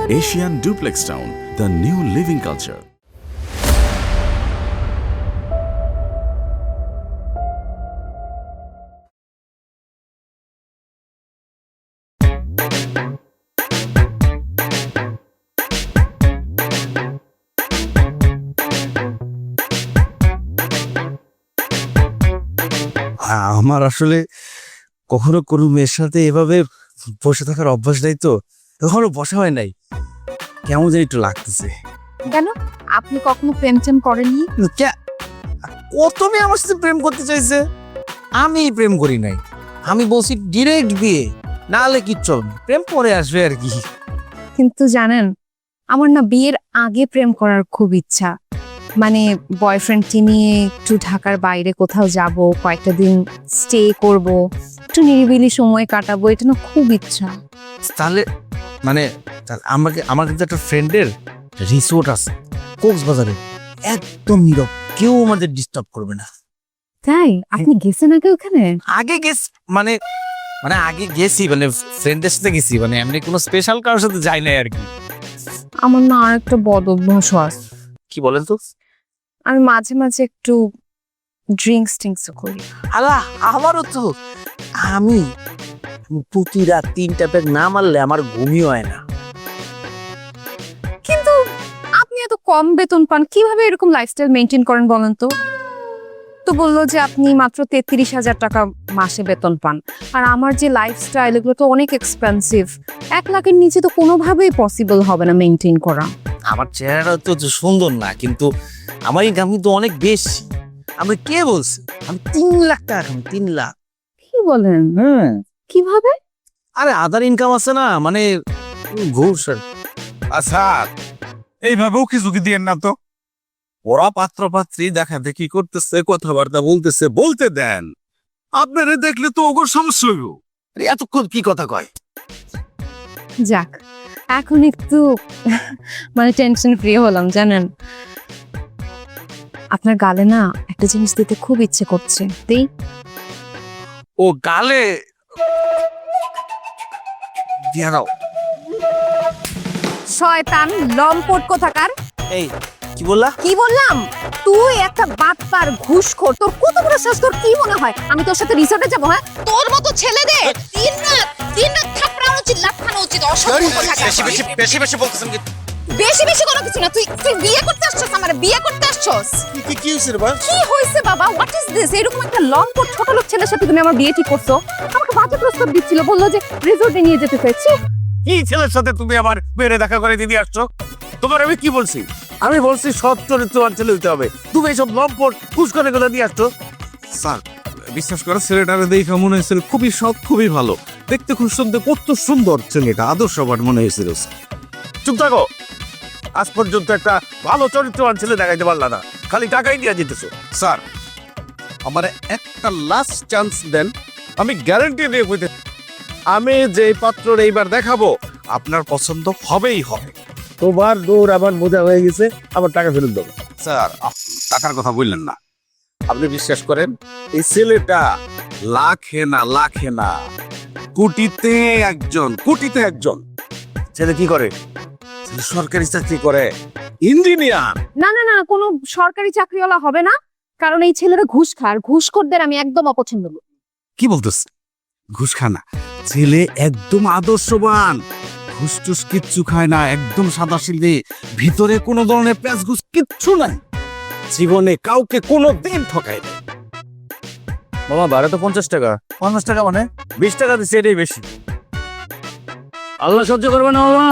Asian Duplex Town, the new living culture. আমার আসলে কখনো কোনো মেয়ের সাথে এভাবে বসে থাকার অভ্যাস নাই তো, কখনো বসা হয় নাই, কেমন যেন একটু লাগতেছে। কেন আপনি কখনো প্রেম টেম করেননি? কত মেয়ে আমার সাথে প্রেম করতে চাইছে, আমি প্রেম করি নাই। আমি বলছি ডিরেক্ট বিয়ে, না হলে কিচ্ছু হবে না, প্রেম পরে আসবে আর কি। কিন্তু জানেন, আমার না বিয়ের আগে প্রেম করার খুব ইচ্ছা। মানে বয়ফ্রেন্ডকে নিয়ে একটু ঢাকার বাইরে কোথাও যাব, কয়েকটা দিন স্টে করব, একটু নিরিবিলি সময় কাটাবো, এটা না খুব ইচ্ছা। তাহলে মানে আমার কিন্তু একটা ফ্রেন্ডের রিসোর্ট আছে কক্সবাজারে, একদম নীরব, কেউ আমাদের ডিস্টার্ব করবে না। তাই আপনি গেছেন আগে ওখানে? আগে মানে আগে গেছি, মানে ফ্রেন্ডের সাথে গেছি, মানে এমনি কোনো স্পেশাল কারোর সাথে যাই নাই আর কি। আমার না আর একটা বদ অভ্যাস আছে। কি বলেন তো? আমি মাঝে মাঝে একটু ড্রিঙ্কস করি। আল্লাহ, আমারও তো। আমি প্রতি রাত 3টা প্যাক না মারলে আমার ঘুমই হয় না। কিন্তু আপনি এত কম বেতন পান, কিভাবে এরকম লাইফস্টাইল মেনটেন করেন বলেন তো? তো বললো যে আপনি মাত্র 33,000 টাকা মাসে বেতন পান, আর আমার যে লাইফস্টাইল এগুলো তো অনেক এক্সপেন্সিভ। 1 লাখের নিচে তো কোনোভাবেই পসিবল হবে না মেনটেন করা। আমার চেহারা তো সুন্দর না, কিন্তু আমার ইনকাম কিন্তু অনেক বেশি। আমি কে বলছি আমি 3 লাখ টাকা কামাই, 3 লাখ। কি বলেন? কিভাবে? আরে আদার ইনকাম আছে না, মানে ঘুষ। আচ্ছা, এইভাবেও কি ঝুঁকি দিয়েন না তো। ওরা পাত্র পাত্রী দেখা দেখি করতেছে, কথাবার্তা বলতেছে, বলতে দেন। আপনারা দেখলে তো ওগর সমস্যা হইব। এতক্ষণ কি কথা কয়? যাক, এখন একটু মানে টেনশন ফ্রি হলাম জানেন। আপনার গালে না একটা জিনিস দিতে খুব ইচ্ছে করছে, দেই? ও গালে দিয়া দাও। শয়তান লম্পট কোথাকার! এই কি বললা? কি বললাম? তুই একটা বাটপার, ঘুষখোর, তোর কত বড় সাহস! তোর কি মনে হয় আমি তোর সাথে রিসর্টে যাবো? হ্যাঁ, তোর মতো ছেলেদের দিন রাত থাপড়ানো উচিত, লাফানো উচিত। অসভ্য কোথাকার! বেশি বলতেছেন কি? বেশি কোনো কিছু না। তুই বিয়ে করতে আসছস, আমার বিয়ে করতে আসছস। কি হইছে রে ভাই? কি হইছে বাবা? What is this? এরকম একটা লম্পট ছোট লোক ছেলের সাথে তুমি আমার বিয়ে ঠিক করছো? আমাকে বাজে প্রস্তাব দিচ্ছিল, বললো যে রিসর্টে নিয়ে যেতে চাইছি। কি ছেলের সাথে তুমি আমার মেয়েরে দেখা করে দিদি আসছো? তোমার আমি কি বলছি? আমি বলছি সৎ চরিত্রবান ছেলে হইতে হবে। তুমি এইসব লম্পট পুষ্করে গুলো দিয়ে আসছো। স্যার, বিশ্বাস করে ছেলেটারে দেখে মনে হয়েছিল খুবই সৎ, খুবই ভালো দেখতে, খুব সুন্দর, কত সুন্দর ছেলেটা, আদর্শবান মনে হয়েছিল। চুপ থাকো, আজ পর্যন্ত একটা ভালো চরিত্রবান ছেলে দেখাইতে পারলা না, খালি টাকাই দিয়ে যেতেছো। স্যার, আমার একটা লাস্ট চান্স দেন, আমি গ্যারান্টি দিয়ে কইতে, আমি যে পাত্র এইবার দেখাবো আপনার পছন্দ হবেই হবে। তোমার দৌড় আমার বোঝা হয়ে গেছে, আবার টাকা ফেরত দেবো। স্যার, টাকার কথা বললেন না, আপনি বিশ্বাস করেন এই ছেলেটা লাখে না কোটিতে একজন। ছেলে কি করে? ছেলে সরকারি চাকরি করে, ইঞ্জিনিয়ার। না, কোনো সরকারি চাকরিওয়ালা হবে না, কারণ এই ছেলেরা ঘুষ খায়। ঘুষখোরদের আমি একদম অপছন্দ করি। কি বলতেছ? ঘুষ খানা ছেলে একদম আদর্শবান, ঘুষ টুস কিচ্ছু খায় না, একদম সাদা সিধে, ভিতরে কোনো ধরনের প্যাঁচ ঘুষ কিচ্ছু নাই, জীবনে কাউকে কোনো দিন ঠকায় না। মামা ভাড়া তো 50 টাকা। 50 টাকা মানে 20 টাকা দিচ্ছে, এটাই বেশি। আল্লাহ সহ্য করবে না মামা।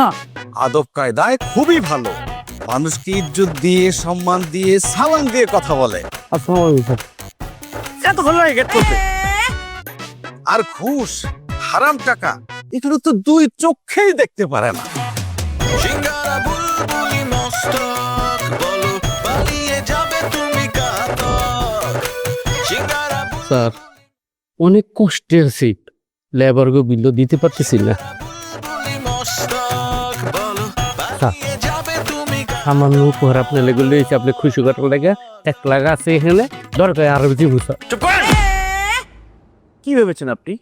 আদব কায়দায় খুবই ভালো, মানুষকে ইজ্জত দিয়ে, সম্মান দিয়ে, সালাম দিয়ে কথা বলে। এতক্ষণ লাগে গেট করতে। আর ঘুষ, হারাম টাকা, এগুলো তো 2 চোখেই দেখতে পারে না। সিঙ্গারা বুলবুলি মস্তক বলো পালিয়ে যাবে তুমি কাতক। সিঙ্গারা স্যার, অনেক কষ্টে আছি, লেবারগো বিল দিতে পারতেছি না। বুলবুলি মস্তক বলো পালিয়ে যাবে তুমি সামান্য উপহার আপনার লেগে লইছি, আপনি খুশি করার লেগে 1 লাখ আছে এখানে, দরকার আরো দিব স্যার। চুপ করেন। কি ভেবেছেন আপনি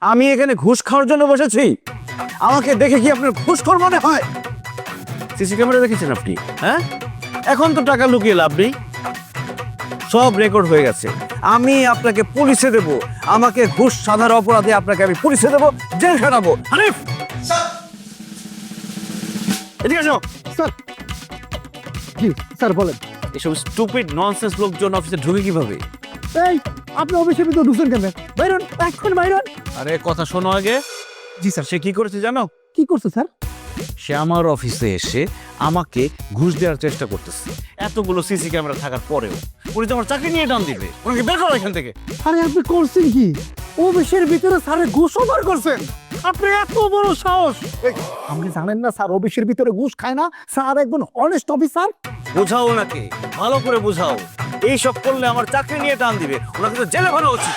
আমি এখানে ঘুষ খাওয়ার জন্য বসেছি? আমাকে দেখে কি আপনার ঘুষখোর মনে হয়? সিসি ক্যামেরা দেখেছেন আপনি? হ্যাঁ, এখন তো টাকা লুকিয়ে লাভ নেই, সব রেকর্ড হয়ে গেছে। আমি আপনাকে পুলিশে দেব, আমাকে ঘুষ সাধার অপরাধে আপনাকে আমি পুলিশে দেব, জেল খাটাবো। হানিফ, এদিকে আসো। স্যার বলেন। এসব স্টুপিড ননসেন্স লোকজন অফিসে ঢুকে কিভাবে? এই আপনি অফিসের ভিতরে ঢুকছেন কেন? বাইরন, এখন বাইরন। আরে কথা শোনো আগে। জি স্যার। সে কি করেছে জানো? কি করছে স্যার? সে আমার অফিসে এসে আমাকে ঘুষ দেওয়ার চেষ্টা করতেছে, এতগুলো সিসি ক্যামেরা থাকার পরেও। উনি তো আমার চাকরি নিয়ে টান দিবে, ওনাকে বের করো এখান থেকে। আরে আপনি করছেন কি? অফিসের ভিতরে স্যারে ঘুষ অফার করছেন? আপনি এত বড় সাহস! আপনি জানেন না স্যার অফিসের ভিতরে ঘুষ খায় না, স্যার একজন অনেস্ট অফিসার। বোঝাও ওনাকে, ভালো করে বোঝাও। এইসব করলে আমার চাকরি নিয়ে টান দিবে, ওনাকে তো জেলে ভালো উচিত।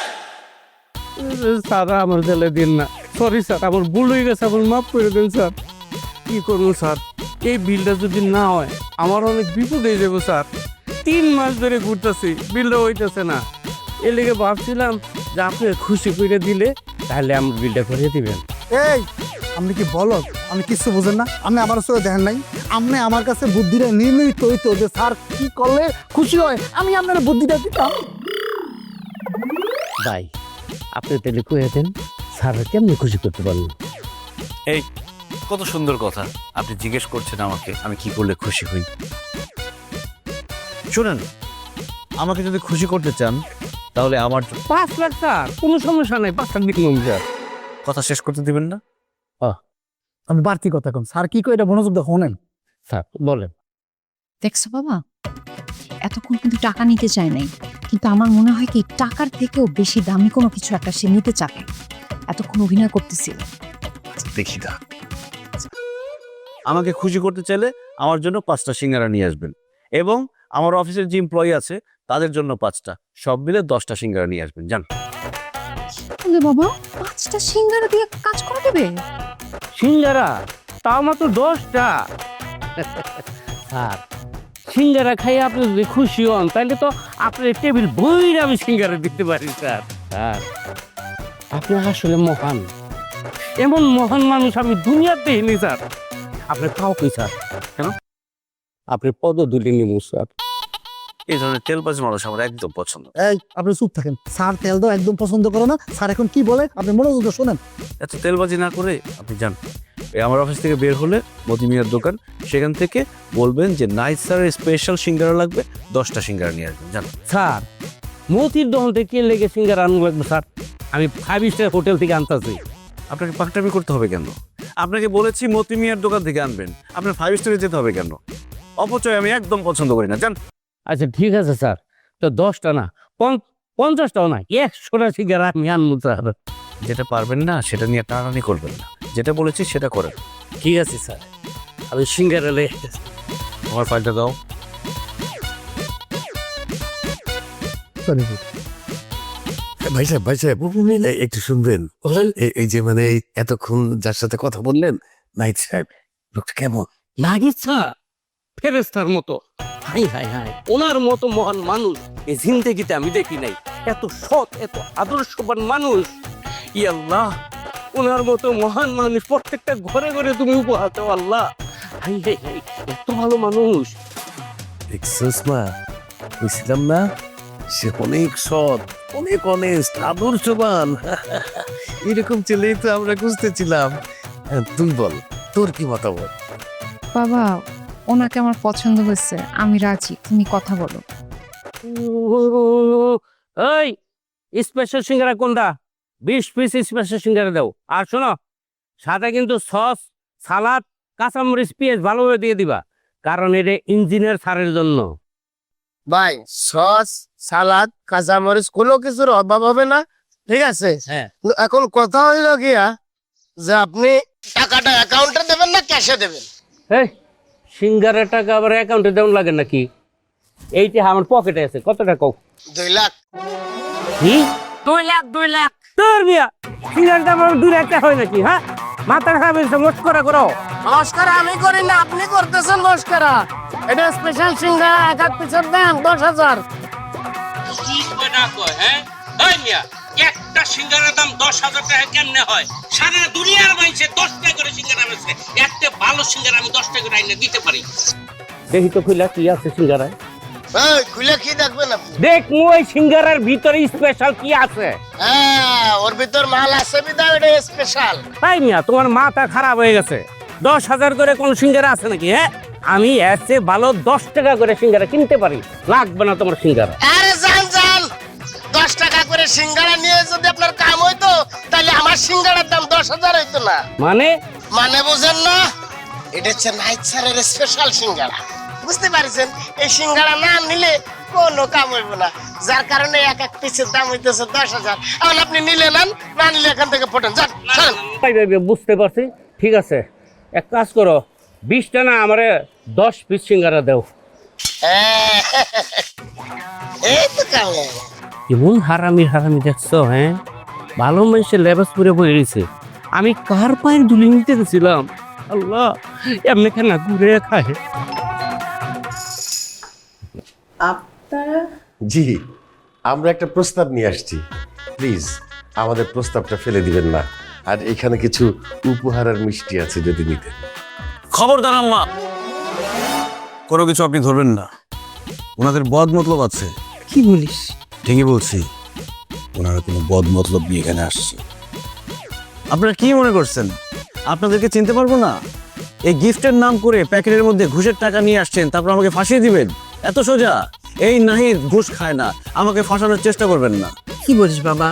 স্যার আমার জেলে দিন না, সরি স্যার, আমার ভুল হয়ে গেছে, আমার মাফ করে দেন স্যার। কি করবো স্যার, এই বিলটা যদি না হয় আমার অনেক বিপদ হয়ে যাবো স্যার। 3 মাস ধরে ঘুরতেছি, বিলটা হইতেছে না। এর লেগে ভাবছিলাম যে আপনি খুশি করে দিলে তাহলে আমার বিলটা করে দিবেন। এই আপনি কি বলো? আমি কিছু বুঝেন না? আপনি আমার চোখে দেখেন নাই? আপনি আমার কাছে বুদ্ধিটা নির্মিত হইতো যে স্যার কি করলে খুশি হয়, আমি আপনার বুদ্ধিটা দিতাম। ভাই আপনি তাহলে কয়ে দেন স্যার কেমনি খুশি করতে পারলেন? এই কত সুন্দর কথা, আপনি জিজ্ঞেস করছেন আমাকে আমি কি করলে খুশি হই। শুনেন, আমাকে যদি খুশি করতে চান তাহলে আমার 5 লাখ স্যার, কোনো সমস্যা নাই, 5 লাখ দিন স্যার। কথা শেষ করতে দিবেন না? আমি বাড়তি কথা কম, স্যার কি কই এটা মনোযোগ দিয়ে শোনেন। স্যার বলেন। দেখছো বাবা, এতক্ষণ কিন্তু টাকা নিতে চায় নাই, কিন্তু আমার মনে হয় কি টাকার থেকেও বেশি দামি কোনো কিছু একটা সে নিতে চাবে। এতক্ষণ অভিনয় করতেছিল। দেখি না, আমাকে খুশি করতে চাইলে আমার জন্য 5টা সিঙ্গারা নিয়ে আসবেন, এবং আমার অফিসের যে এমপ্লয়ি আছে তাদের জন্য 5টা, সব মিলে 10টা সিঙ্গারা নিয়ে আসবেন। জান বলে বাবা, 5টা সিঙ্গারা দিয়ে কাজ করে দেবে? সিঙ্গারা তাও মাত্র 10টা? স্যার সিঙ্গারা খাই আপনি যদি খুশি হন তাহলে তো আপনার টেবিল বইরে আমি সিঙ্গারা দিতে পারি স্যার। স্যার আপনি আসলে মহান, এমন মহান মানুষ আমি দুনিয়াতে দেখিনি স্যার। আপনি পাও কি স্যার? কেন? আপনি পদধূলি নিব স্যার। এই ধরনের তেলবাজ মানুষ আমার একদম পছন্দ। এই আপনি চুপ থাকেন, স্যার তেল দাও একদম পছন্দ করে না। স্যার এখন কি বলে আপনি মনোযোগ দিয়ে শোনেন। এত তেলবাজি না করে আপনি যান, এই আমার অফিস থেকে বের হলে মতি মিয়ার দোকান, সেখান থেকে বলবেন যে নাইট স্যারের স্পেশাল সিঙ্গারা লাগবে, 10টা সিঙ্গারা নিয়ে আসবেন। জান স্যার মতির দোকান থেকে লেগে সিঙ্গারা আনবো লাগবে স্যার, আমি 5 স্টার হোটেল থেকে আনতেছি। আপনাকে পাকটামি করতে হবে কেন? আপনাকে বলেছি মতি মিয়ার দোকান থেকে আনবেন, আপনার 5 স্টারে যেতে হবে কেন? অপচয় আমি একদম পছন্দ করি না। জান আচ্ছা ঠিক আছে স্যার, তো 10টা না 50টাও না, 100টা সিঙ্গারা আমি আনবো স্যার। যেটা পারবেন না সেটা নিয়ে টানাটানি করবেন না, যেটা বলেছি সেটা করেন। ঠিক আছে স্যার, আমি সিঙ্গারা লে। আমার ফাইলটা দাও। ভাই সাহেব একটু শুনবেন? এই যে মানে এতক্ষণ যার সাথে কথা বললেন, নাইট সাহেব, লোকটা কেমন? নাগিস স্যার ফেরেস্তার মতো। হাই হাই হাই, ওনার মতো মহান মানুষ এই জিন্দেগিতে আমি দেখি নাই। এত সৎ, এত আদর্শবান মানুষ, ই আল্লাহ, ওনার মতো মহান মানুষ প্রত্যেকটা ঘরে ঘরে তুমি উপহার দাও আল্লাহ। হাই হাই হাই, এত ভালো মানুষ। দেখছিস মা, বুঝছিলাম না, সে অনেক সৎ, অনেক অনেস্ট, আদর্শবান। এরকম ছেলেই তো আমরা খুঁজতেছিলাম। তুই বল, তোর কি মতামত? বাবা, ওনাকে আমার পছন্দ হয়েছে, আমি রাজি, তুমি কথা বলো। এই স্পেশাল সিঙ্গারা কোনটা? 20 পিস স্পেশাল সিঙ্গারা দাও। আর শোনো, সাথে কিন্তু সস, সালাদ, কাঁচামরিচ, পেঁয়াজ ভালোভাবে দিয়ে দিবা, কারণ এটা ইঞ্জিনিয়ার স্যারের জন্য। ভাই সস, সালাদ, কাঁচামরিচ কোনো কিছুর অভাব হবে না, ঠিক আছে? হ্যাঁ। কিন্তু এখন কথা হইল গিয়া যে আপনি টাকাটা অ্যাকাউন্টে দেবেন না ক্যাশে দেবেন? এই সিঙ্গারের টাকা আবার অ্যাকাউন্টে দেওয়া লাগে নাকি? এইটা আমার পকেটে আছে, কত টাকা? 2 লাখ। কি 2 লাখ? তোর বিয়া সিঙ্গারের দাম 2 লাখ টাকা হয় নাকি? হ্যাঁ, মাথা খারাপ হয়েছে, মস্করা করো। নমস্কার আমি করি না, আপনি করতেছেন নমস্কার। এটা স্পেশাল সিঙ্গারা, এক হাত পিছন দাম 10,000। কি কয়টা কয়? হ্যাঁ এই মিয়া, একটা সিঙ্গারের দাম 10,000 টাকা কেমনে হয়? সারা দুনিয়ার মানুষে 10 টাকা করে সিঙ্গারা বেচে একটা ভালো সিঙ্গারা আমি 10 টাকা রাইনা দিতে পারি। দেখি তো খুলে কি আছে সিঙ্গারায়। এই খুলে কি দেখবেন আপনি? দেখ ওই সিঙ্গারার ভিতরে স্পেশাল কি আছে। হ্যাঁ ওর ভিতর মাল আছে বিদায় এটা স্পেশাল। তাই মিয়া তোমার মাথা খারাপ হয়ে গেছে। 10,000 করে কোন সিঙ্গারা আছে নাকি? হ্যাঁ আমি এসে ভালো 10 টাকা করে সিঙ্গারা কিনতে পারি, লাগবে না তোমার সিঙ্গারা। আরে জান 10 টাকা করে সিঙ্গারা নিয়ে যদি আপনার কাম হইতো তাহলে আমার সিঙ্গারার দাম 10,000 হইতো না। মানে বুঝেন না, এটা হচ্ছে নাইট স্যারের স্পেশাল সিঙ্গারা, বুঝতে পারছেন? এই সিঙ্গারা না নিলে কোনো কাম হইব না, যার কারণে এক এক পিসের দাম হইতেছে 10,000। এখন আপনি নিলে নেন, না নিলে এখান থেকে ফোটেন, যান। বুঝতে পারছি, ঠিক আছে এক কাজ করো, 20টা না আমারে 10 পিস সিঙ্গারা দাও। এই তো কামে কেমন হারামি হারামি দেখছো? হ্যাঁ ভালো মানুষের লেবাস পরে বয়ে রয়েছে, আমি কার পায়ের দুলি নিতে গেছিলাম। আল্লাহ এমনি কেন ঘুরে খায়। জি, আমরা একটা প্রস্তাব নিয়ে আসছি, প্লিজ আমাদের প্রস্তাবটা ফেলে দিবেন না। আর এখানে কিছু উপহার আর মিষ্টি আছে যদি নিতেন। খবরদার আম্মা, কোনো কিছু আপনি ধরবেন না, ওনাদের বদ মতলব আছে। কি বলিস? ঠিকই বলছি, ওনারা কোনো বদ মতলব নিয়ে এখানে আসছে। আপনারা কি মনে করছেন আপনাদেরকে চিনতে পারবো না? এই গিফটের নাম করে প্যাকেটের মধ্যে ঘুষের টাকা নিয়ে আসছেন, তারপর আমাকে ফাঁসিয়ে দিবেন? এত সোজা? এই নাহিদ ঘুষ খায় না, আমাকে ফাঁসানোর চেষ্টা করবেন না। কি বলিস বাবা?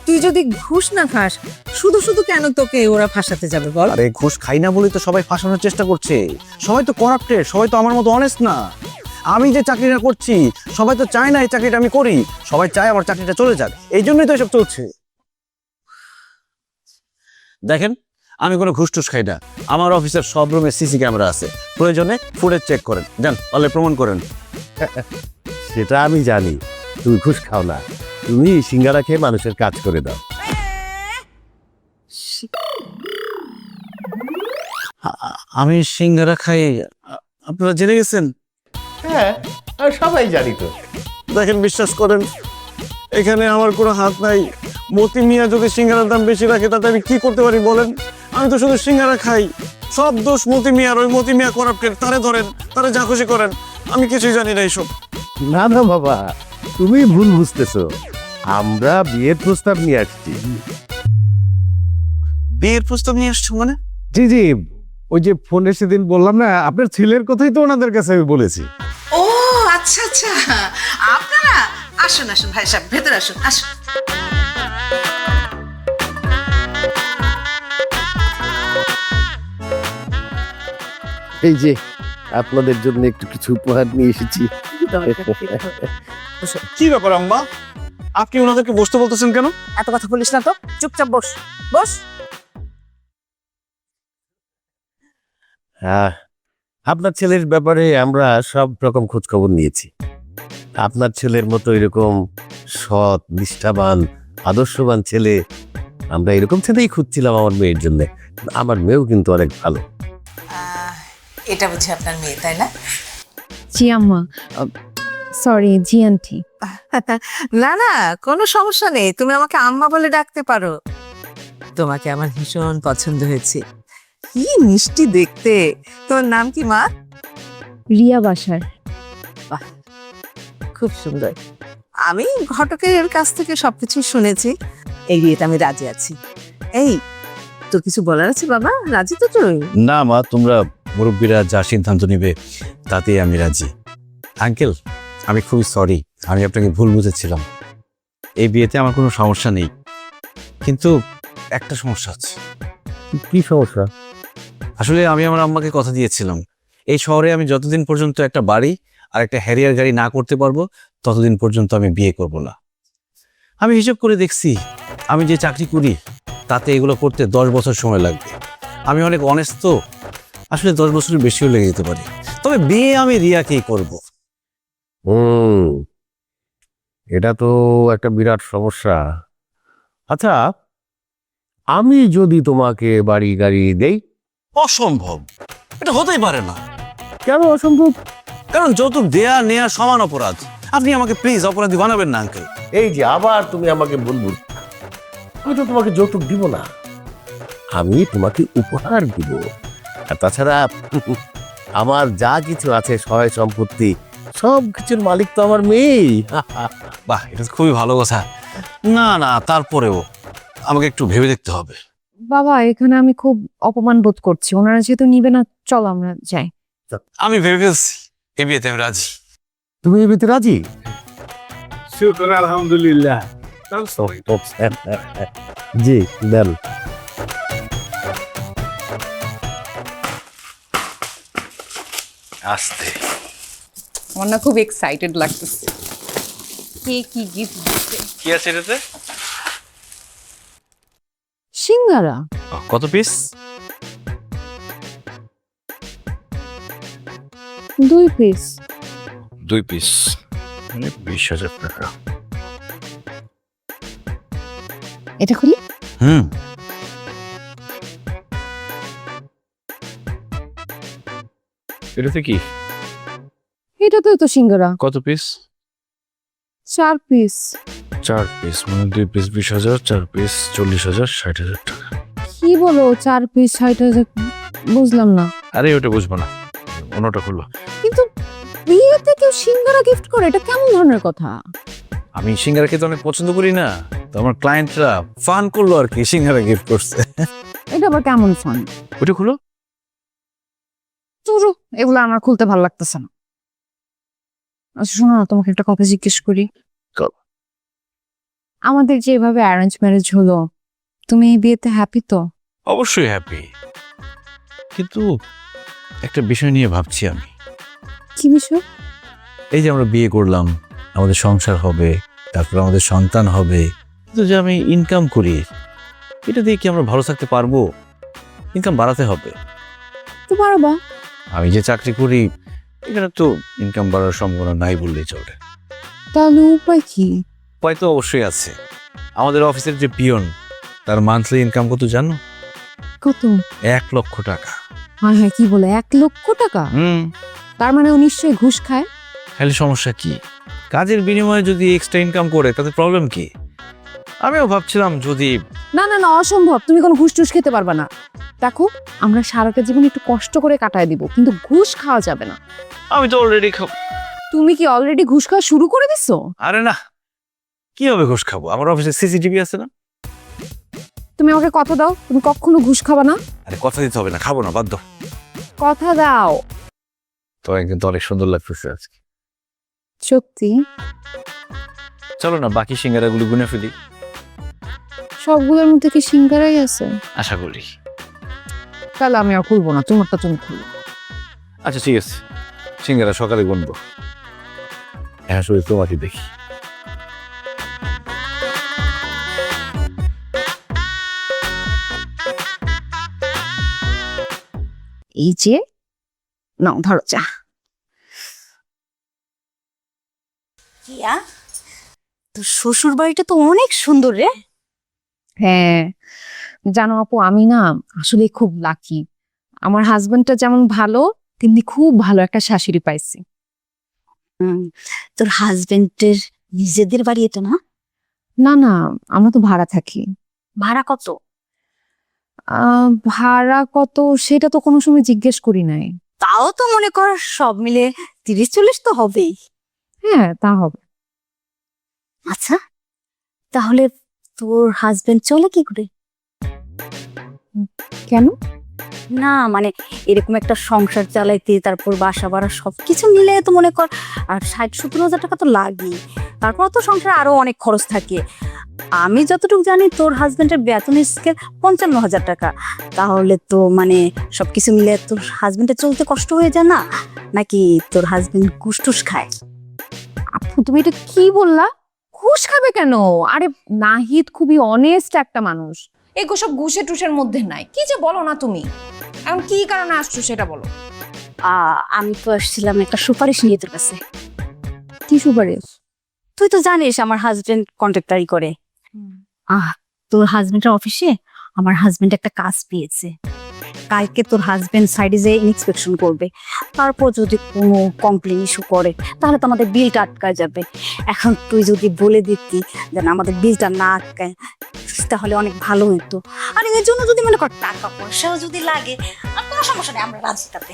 তুই যদি ঘুষ না খাস, শুধু শুধু কেন তোকে ওরা ফাঁসাতে যাবে বল? আরে ঘুষ খাই না বলেই তো সবাই ফাঁসানোর চেষ্টা করছে। সবাই তো করাপ্টেড, সবাই তো আমার মতো অনেস্ট না। আমি যে চাকরিটা করছি সবাই তো চায় না এই চাকরিটা আমি করি, সবাই চায় আমার চাকরিটা চলে যাক, এই জন্যই তো এসব চলছে। দেখেন আমি কোনো ঘুষ টুস খাই না, আমার অফিসের সব রুমে সিসি ক্যামেরা আছে, প্রয়োজনে ফুটেজ চেক করেন, যান পারলে প্রমাণ করেন। সেটা আমি জানি, তুমি ঘুষ খাও না, তুমি সিঙ্গারা খেয়ে মানুষের কাজ করে দাও। আমি সিঙ্গারা খাই, আপনারা জেনে গেছেন? হ্যাঁ সবাই জানি তো। দেখেন বিশ্বাস করেন, এখানে আমার কোনো হাত নাই। মতি মিয়া যদি সিঙ্গারার দাম বেশি রাখে তাতে আমি কি করতে পারি বলেন? আমি তো শুধু সিঙ্গারা খাই, সব দোষ মতি মিয়ার। ওই মতি মিয়া করাপ্টেড, তারে ধরেন, তারে যা খুশি করেন, আমি কিছুই জানি না এইসব। না না বাবা, তুমি ভুল বুঝতেছো, আমরা বিয়ের প্রস্তাব নিয়ে আসছি। বিয়ের প্রস্তাব নিয়ে আসছো মানে? জি জি, ওই যে ফোনে সেদিন বললাম না, আপনার ছেলের কথাই তো ওনাদের কাছে আমি বলেছি। ও আচ্ছা আচ্ছা, আপনারা আসুন আসুন ভাই সাহেব, ভেতরে আসুন, আসুন। এই যে আপনাদের জন্য একটু কিছু উপহার নিয়ে এসেছি। কি ব্যাপার আম্মা, আপনি ওনাদেরকে বসতে বলতেছেন কেন? এত কথা বলিস না তো, চুপচাপ বস বস। হ্যাঁ, আপনার ছেলের ব্যাপারে আমরা সব রকম খোঁজ খবর নিয়েছি। আপনার ছেলের মতো এরকম সৎ, নিষ্ঠাবান, আদর্শবান ছেলে, আমরা এরকম ছেলেই খুঁজছিলাম আমার মেয়ের জন্য। আমার মেয়েও কিন্তু অনেক ভালো। এটা বুঝি আপনার মেয়ে, তাই না? জি আম্মা, সরি জি আন্টি। না না, কোনো সমস্যা নেই, তুমি আমাকে আম্মা বলে ডাকতে পারো। তোমাকে আমার ভীষণ পছন্দ হয়েছে, কি মিষ্টি দেখতে। তোমার নাম কি মা? রিয়া বাসার। খুব সুন্দর। আমি ঘটকের কাছ থেকে সবকিছু শুনেছি, এই বিয়েতে আমি রাজি আছি। এই তোর কিছু বলার আছে বাবা? রাজি তো তুই? না মা, তোমরা মুরব্বীরা যা সিদ্ধান্ত নিবে তাতেই আমি রাজি। আঙ্কেল আমি খুবই সরি, আমি আপনাকে ভুল বুঝেছিলাম। এই বিয়েতে আমার কোনো সমস্যা নেই, কিন্তু একটা সমস্যা আছে। কি সমস্যা? আসলে আমি আমার আম্মাকে কথা দিয়েছিলাম, এই শহরে আমি যতদিন পর্যন্ত একটা বাড়ি আর একটা হ্যারিয়ার গাড়ি না করতে পারবো ততদিন পর্যন্ত আমি বিয়ে করব না। আমি হিসাব করে দেখছি, আমি যে চাকরি করি তাতে এগুলো করতে 10 বছর সময় লাগবে। আমি অনেক অনেস্ট তো, আসলে 10 বছরের বেশিও লেগে যেতে পারে। তবে বিয়ে আমি রিয়াকেই করব। এটা তো একটা বিরাট সমস্যা। আচ্ছা, আমি যদি তোমাকে বাড়ি গাড়ি দেই? অসম্ভব, এটা হতেই পারে না। কেন অসম্ভব? কারণ যৌতুক দেয়া নেয়া সমান অপরাধ। আপনি আমাকে প্লিজ অপরাধী বানাবেন না আঙ্কেল। এই যে আবার তুমি আমাকে বলবো, আমি তো তোমাকে যৌতুক দিব না। আমি তোমাকে উপহার দিব। আর তাছাড়া আমার যা কিছু আছে সহায় সম্পত্তি সব কিছুর মালিক তো আমার মেয়ে। বাহ, এটা তো খুবই ভালো কথা। না না, তারপরেও আমাকে একটু ভেবে দেখতে হবে। বাবা এখানে আমি খুব অপমান বোধ করছি, ওনারা যেহেতু নিবে না, চলো আমরা যাই। আমি ভেবে ফেলছি, এই বিয়েতে আমি রাজি। তুমি এই বিয়েতে রাজি? শুকর আলহামদুলিল্লাহ। জি দেন। আসতে আমার না খুব এক্সাইটেড লাগতেছে। কে কি গিফট দিচ্ছে? কি আছে এটাতে? সিঙ্গারা। কত পিস? 2 পিস। 2 পিস, মানে 20,000 টাকা। এটা খুলি? এটাতে কি? এটাতেও তো সিঙ্গারা। কত পিস? 4 পিস। 4 পিস, মানে 2 পিস 20,000, 4 পিস 40,000, 60,000 টাকা। কি বলো 4 পিস 60,000? বুঝলাম না। আরে ওটা বুঝবো না, অন্যটা খুললো। কিন্তু বিয়েতে কেউ সিঙ্গারা গিফট করে, এটা কেমন ধরনের কথা? আমি সিঙ্গারা খেতে অনেক পছন্দ করি না, তো আমার ক্লায়েন্টরা ফান করলো আর কি, সিঙ্গারা গিফট করছে। এটা আবার কেমন ফান? ওটা খুলো। চুরু, এগুলো আমার খুলতে ভালো লাগতেছে না। আচ্ছা শোনো না, তোমাকে একটা কথা জিজ্ঞেস করি। আমাদের যে এভাবে অ্যারেঞ্জ ম্যারেজ হলো, তুমি এই বিয়েতে হ্যাপি তো? অবশ্যই হ্যাপি, কিন্তু একটা বিষয় নিয়ে ভাবছি আমি। কি বিষয়? এই যে আমরা বিয়ে করলাম, আমাদের সংসার হবে, তারপর আমাদের সন্তান হবে, কিন্তু যে আমি ইনকাম করি, এটা দিয়ে কি আমরা ভালো থাকতে পারবো? ইনকাম বাড়াতে হবে। তো পারবা। আমি যে চাকরি করি, এখানে তো ইনকাম বাড়ার সম্ভাবনা নাই বললেই চলে। তাহলে উপায় কি? উপায় তো অবশ্যই আছে। আমাদের অফিসের যে পিয়ন, তার মান্থলি ইনকাম কত জানো? কত? 1 লক্ষ টাকা। হ্যাঁ হ্যাঁ, কি বলে 1 লক্ষ টাকা? তার মানে ও নিশ্চয়ই ঘুষ খায়। খালি সমস্যা কি? কাজের বিনিময়ে যদি এক্সট্রা ইনকাম করে তাতে প্রবলেম কি? আমিও ভাবছিলাম যদি। না না না, অসম্ভব, তুমি কোনো ঘুষ টুস খেতে পারবা না। দেখো, আমরা সারাটা জীবন একটু কষ্ট করে কাটায় দিব, কিন্তু ঘুষ খাওয়া যাবে না। আমি তো অলরেডি তুমি কি অলরেডি ঘুষ খাওয়া শুরু করে দিছো? আরে না, কিভাবে ঘুষ খাবো? আমার অফিসে সিসিটিভি আছে না। তুমি আমাকে কথা দাও, তুমি কখনো ঘুষ খাবা না। আরে কথা দিতে হবে না, খাবো না, বাধ্য। কথা দাও। তোমাকে কিন্তু অনেক সুন্দর লাগতেছে আজকে। সত্যি? চলো না বাকি সিঙ্গারাগুলো গুনে ফেলি। সবগুলোর মধ্যে কি সিঙ্গারাই আছে? আশা করি। তাহলে আমি আর খুলবো না, তোমারটা তুমি খুলো। আচ্ছা ঠিক আছে, সিঙ্গারা সকালে গুনবো। হ্যাঁ, শুধু তোমাকে দেখি। এই যে নাও, ধরো চা। কিয়া, তোর শ্বশুর বাড়িটা তো অনেক সুন্দর রে। হ্যাঁ জানো আপু, আমি না আসলে খুব লাকি। আমার হাজবেন্ডটা যেমন ভালো, তেমনি খুব ভালো একটা শাশুড়ি পাইছি। তোর হাজবেন্ডের নিজেদের বাড়ি এটা না? না না, আমরা তো ভাড়া থাকি। ভাড়া কত? ভাড়া কত সেটা তো কোনো সময় জিজ্ঞেস করি নাই। তাও তো মনে কর সব মিলে 30-40 তো হবেই। হ্যাঁ তা হবে। আচ্ছা, তাহলে তোর হাজবেন্ড চলে কি করে? কেন? না মানে এরকম একটা সংসার চালাইতে, তারপর বাসা ভাড়া সবকিছু মিলে তো মনে কর আর 60-70 হাজার টাকা তো লাগেই। তারপর তো সংসারে আরো অনেক খরচ থাকে। আমি যতটুকু জানি তোর হাজবেন্ডের বেতনের স্কেল 55,000 টাকা। তাহলে তো মানে সবকিছু মিলে তোর হাজবেন্ডের চলতে কষ্ট হয়ে যায় না? নাকি তোর হাজবেন্ড ঘুষ টুস খায়? আপু তুমি এটা কি বললা? ঘুষ খাবে কেন? আরে নাহিদ খুবই অনেস্ট একটা মানুষ, এগো সব ঘুষে টুসের মধ্যে নাই। কি যে বলো না তুমি, এখন কি কারণে আসছো সেটা বলো। আমি তো আসছিলাম একটা সুপারিশ নিয়ে তোর কাছে। কি সুপারিশ? তুই তো জানিস আমার হাজবেন্ড কন্ট্রাক্টরি করে। তোর হাজবেন্ডের অফিসে আমার হাজবেন্ড একটা কাজ পেয়েছে। কালকে তোর হাজবেন্ড সাইডে যে ইন্সপেকশন করবে, তারপর যদি কোনো কমপ্লেন ইস্যু করে তাহলে তো আমাদের বিলটা আটকায় যাবে। এখন তুই যদি বলে দিতি যেন আমাদের বিলটা না আটকায় তাহলে অনেক ভালো হতো। আর এর জন্য যদি মনে কর টাকা পয়সাও যদি লাগে, আর কোনো সমস্যা নেই, আমরা রাজি তাতে।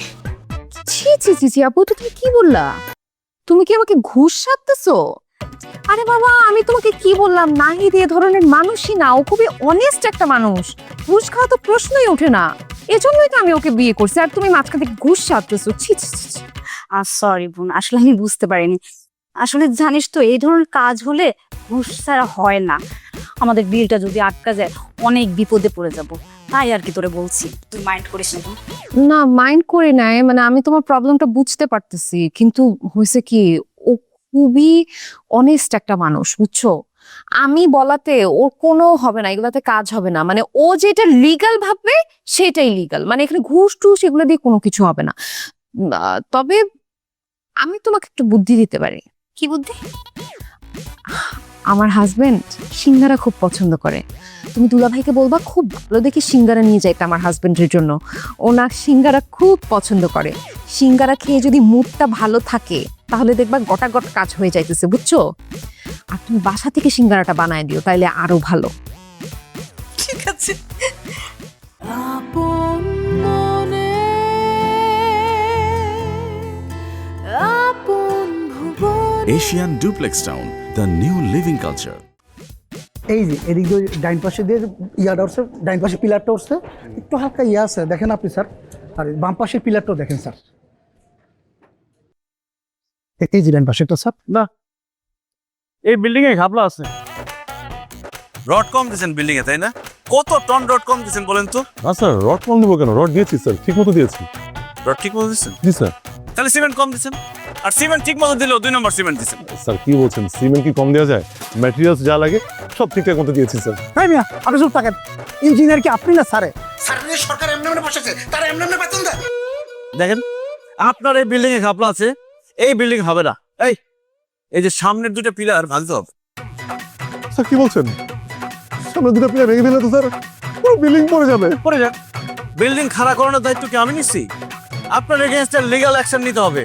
ছি ছি ছি ছি আপু, তুমি কি বললা? তুমি কি আমাকে ঘুষ সাধতেছো? আরে বাবা, আমি তোমাকে কি বললাম, নাহিদ এ ধরনের মানুষই না, ও খুবই অনেস্ট একটা মানুষ। ঘুষ খাওয়া তো প্রশ্নই ওঠে না, এজন্যই তো আমি ওকে বিয়ে করছি। আর তুমি মাঝখান থেকে ঘুষ সাধতেছো, ছি ছি ছি ছি। সরি বোন, আসলে আমি বুঝতে পারিনি। আসলে জানিস তো এই ধরনের কাজ হলে ঘুষ ছাড়া হয় না। আমাদের বিলটা যদি আটকা যায় অনেক বিপদে পড়ে যাব, তাই আর কি তোরে বলছি, তুই মাইন্ড করিস না বোন। না, মাইন্ড করে নাই, মানে আমি তোমার প্রবলেমটা বুঝতে পারতেছি, কিন্তু হয়েছে কি, ও খুবই অনেস্ট একটা মানুষ, বুঝছো? আমি বলাতে ওর কোনো হবে না, এগুলাতে কাজ হবে না। মানে ও যেটা লিগ্যাল ভাববে সেটাই লিগ্যাল, মানে এখানে ঘুষ টুস এগুলো দিয়ে কোনো কিছু হবে না। তবে আমি তোমাকে একটু বুদ্ধি দিতে পারি। কি বুদ্ধি? আমার হাজবেন্ড সিঙ্গারা খুব পছন্দ করে, তুমি দুলাভাইকে বলবা খুব ভালো দেখে সিঙ্গারা নিয়ে যাইতে আমার হাজবেন্ডের জন্য। ওনার সিঙ্গারা খুব পছন্দ করে। সিঙ্গারা খেয়ে যদি মুডটা ভালো থাকে তাহলে দেখবা গটা গট কাজ হয়ে যাইতেছে, বুঝছো? আর তুমি বাসা থেকে সিঙ্গারাটা বানায় দিও, তাইলে আরো ভালো। ঠিক আছে। Asian Duplex Town, the new living culture. এই যে এদিক দিয়ে ডাইন পাশে দিয়ে ইয়াটা উঠছে, ডাইন পাশে পিলারটা উঠছে, একটু হালকা ইয়া আছে দেখেন আপনি স্যার। আর বাম পাশের পিলারটাও দেখেন স্যার। এই যে ডাইন পাশেরটা স্যার। না, এই বিল্ডিং এ ঘাপলা আছে। রড কম দিয়েছেন বিল্ডিং এ, তাই না? কত টন রড কম দিয়েছেন বলেন তো? না স্যার, রড কম দেবো কেন? রড দিয়েছি স্যার, ঠিক মতো দিয়েছি। রড ঠিক মতো দিয়েছেন? জি স্যার। তাহলে সিমেন্ট কম দিয়েছেন। আর সিমেন্ট ঠিক মতো দিলেও 2 নম্বর সিমেন্ট দিয়েছেন। স্যার কি বলছেন, সিমেন্ট কি কম দেওয়া যায়? ম্যাটেরিয়ালস যা লাগে সব ঠিকঠাক মতো দিয়েছি স্যার। হ্যাঁ মিয়া, আপনি সব টাকা ইঞ্জিনিয়ার কি আপনি না স্যারে? স্যারের সরকার এমনি এমনি বসেছে, তারা এমনি এমনি বেতন দেয়। দেখেন, আপনার এই বিল্ডিং এ ঘাপলা আছে, এই বিল্ডিং হবে না। এই যে সামনের 2টা পিলার ভাঙতে হবে। স্যার কি বলছেন? সামনে দুটো পিলার ভেঙে দিলে তো স্যার পুরো বিল্ডিং পড়ে যাবে। পড়ে যাক, বিল্ডিং খাড়া করানোর দায়িত্ব কি আমি নিচ্ছি? আপনার এগেইনস্টে লিগ্যাল অ্যাকশন নিতে হবে।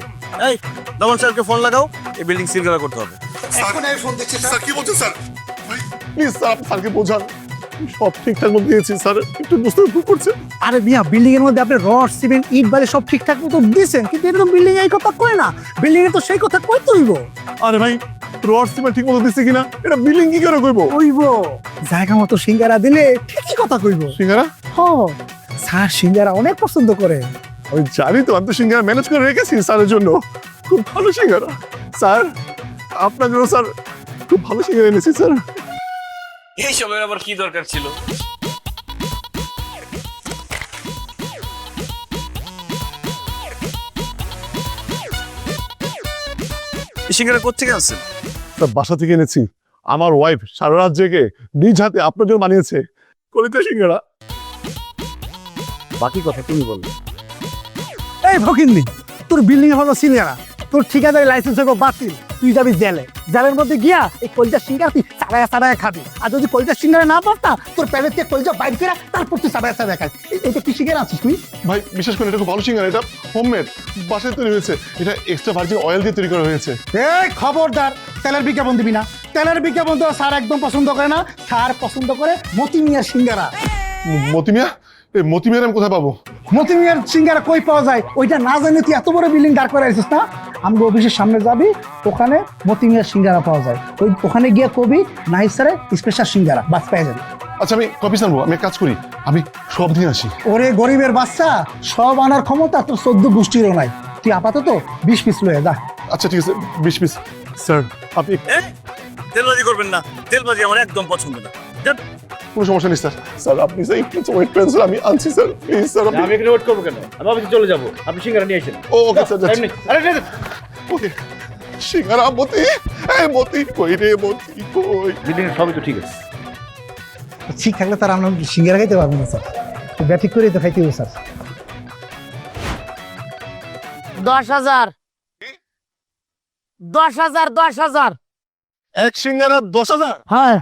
এই দমন স্যারকে ফোন লাগাও, এই বিল্ডিং সিল করতে হবে। এখন আমি ফোন দিচ্ছি স্যার। কি বলছেন স্যার? প্লিজ স্যার, আপনি স্যারকে বোঝান। সব ঠিকঠাক মতো দিয়েছি স্যার, একটু বুঝতে ভুল করছে। আরে মিয়া, বিল্ডিং এর মধ্যে আপনি রড সিমেন্ট ইট বালি সব ঠিকঠাক মতো দিয়েছেন, কিন্তু এটা তো বিল্ডিং এই কথা কয় না। বিল্ডিং এ তো সেই কথা কই তুইব। আরে ভাই, রড সিমেন্ট ঠিক মতো দিচ্ছে কিনা এটা বিল্ডিং কি করে কইবো? কইব জায়গা মতো সিঙ্গারা দিলে ঠিকই কথা কইব। সিঙ্গারা? হ্যাঁ, স্যার সিঙ্গারা অনেক পছন্দ করে। আমি জানি তো, আমি তো সিঙ্গারা ম্যানেজ করে রেখেছি স্যারের জন্য। খুব ভালো সিঙ্গারা স্যার, আপনার জন্য স্যার খুব ভালো সিঙ্গারা এনেছি স্যার। এই সময় আবার কি দরকার ছিল? সিঙ্গারা কোত্থেকে আসছে? স্যার বাসা থেকে এনেছি। আমার ওয়াইফ সারা রাত জেগে নিজ হাতে আপনার জন্য বানিয়েছে কলিতে সিঙ্গারা। বাকি কথা তুমি বলো। এই ফকিন্নি, তোর বিল্ডিং এ হলো সিঙ্গারা, তোর ঠিকাদারি লাইসেন্স হলো বাতিল, তুই যাবি জেলে। জেলের মধ্যে গিয়া এই কলজা সিঙ্গারা তুই চাড়ায়া চাড়ায়া খাবি। আর যদি কলজা সিঙ্গারা না পারতা, তোর প্যালেট থেকে কলজা বাইর করে তারপর তুই চাড়ায়া চাড়ায়া খাবি। এটা কি সিঙ্গারা আছিস তুই? ভাই বিশ্বাস করেন, এটা খুব ভালো সিঙ্গারা। এটা হোমমেড, বাসায় তৈরি হয়েছে। এটা এক্সট্রা ভার্জিন অয়েল দিয়ে তৈরি করা হয়েছে। এই খবরদার, তেলের বিজ্ঞাপন দিবি না। তেলের বিজ্ঞাপন তো স্যার একদম পছন্দ করে না। স্যার পছন্দ করে মতি মিয়ার সিঙ্গারা। মতিমিয়া? এই মতিমিয়ার আমি কোথায় পাবো? মতি মিয়ার সিঙ্গারা কই পাওয়া যায় ওইটা না জানি তুই এত বড় বিল্ডিং দাঁড় করে আসিস না? আমগো অফিসের সামনে যাবি, ওখানে মতি মিয়ার সিঙ্গারা পাওয়া যায়। ওখানে গিয়ে কবি নাহিদ স্যারের স্পেশাল সিঙ্গারা, বাস পেয়ে যাবি। আচ্ছা আমি কপি আনবো, আমি এক কাজ করি, আমি সব দিয়ে আসি। ওরে গরিবের বাচ্চা, সব আনার ক্ষমতা তোর 14 গোষ্ঠীরও নাই। তুই আপাতত 20 পিস লয়ে যা। আচ্ছা ঠিক আছে, 20 পিস। স্যার আপনি তেলবাজি করবেন না, তেলবাজি আমার একদম পছন্দ না। কোনো সমস্যা নেই স্যার। স্যার আপনি স্যার একটু ওয়েট করেন স্যার, আমি আনছি স্যার, প্লিজ স্যার। আমি এখানে ওয়েট করবো কেন? আমি অফিসে চলে যাবো, আপনি সিঙ্গারা নিয়ে আসেন। ওকে স্যার, যাচ্ছি। আরে ওকে সিঙ্গারা মতি, এই মতি কই রে, মতি কই? বিল্ডিং সবই তো ঠিক আছে। ঠিক থাকলে তার আমরা সিঙ্গারা খাইতে পারবো না স্যার, ব্যাটিক করে তো খাইতে হবে স্যার। 10,000 10,000 10,000 এক সিঙ্গারা 10,000? হ্যাঁ।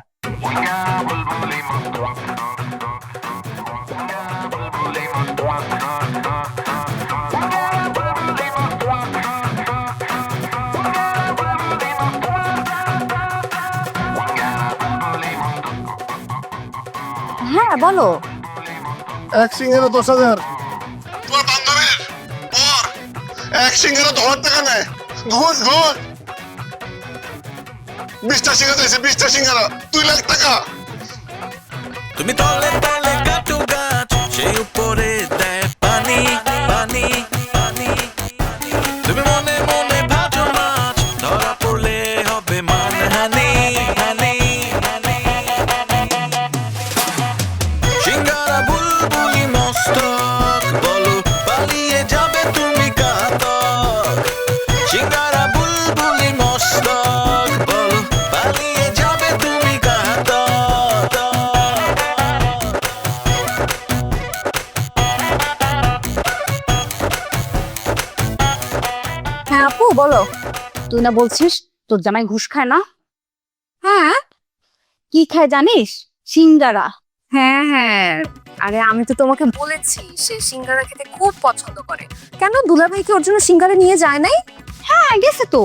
বলো। এক সিঙ্গারা 10,000। তোমার বান্ধবীর ওর এক সিঙ্গারা 10,000 টাকা নেয়। ঘুষ ঘুষ 20টা সিঙ্গারা দিয়েছে, 20টা সিঙ্গারা 2 লাখ টাকা। তুমি তলে তলে কাটু গাছ সেই উপরে দেয় পানি পানি পানি তুমি মনে মনে ভাজো মাছ ধরা পড়লে হবে মানহানি হানি সিঙ্গারা বুলবুলি মস্তক বলো পালিয়ে যাবে তুমি কাতক সিঙ্গারা বুলবুলি মস্তক বলো পালিয়ে যাবে তুমি কাতক হ্যাঁ আপু বলো। তুই না বলছিস তোর জামাই ঘুষ খায় না? হ্যাঁ কি খায় জানিস? সিঙ্গারা। হ্যাঁ হ্যাঁ, আরে আমি তো তোমাকে বলেছি সে সিঙ্গারা খেতে খুব পছন্দ করে। কেন দুলাভাই কি ওর জন্য সিঙ্গারা নিয়ে যায় নাই? হ্যাঁ গেছে তো,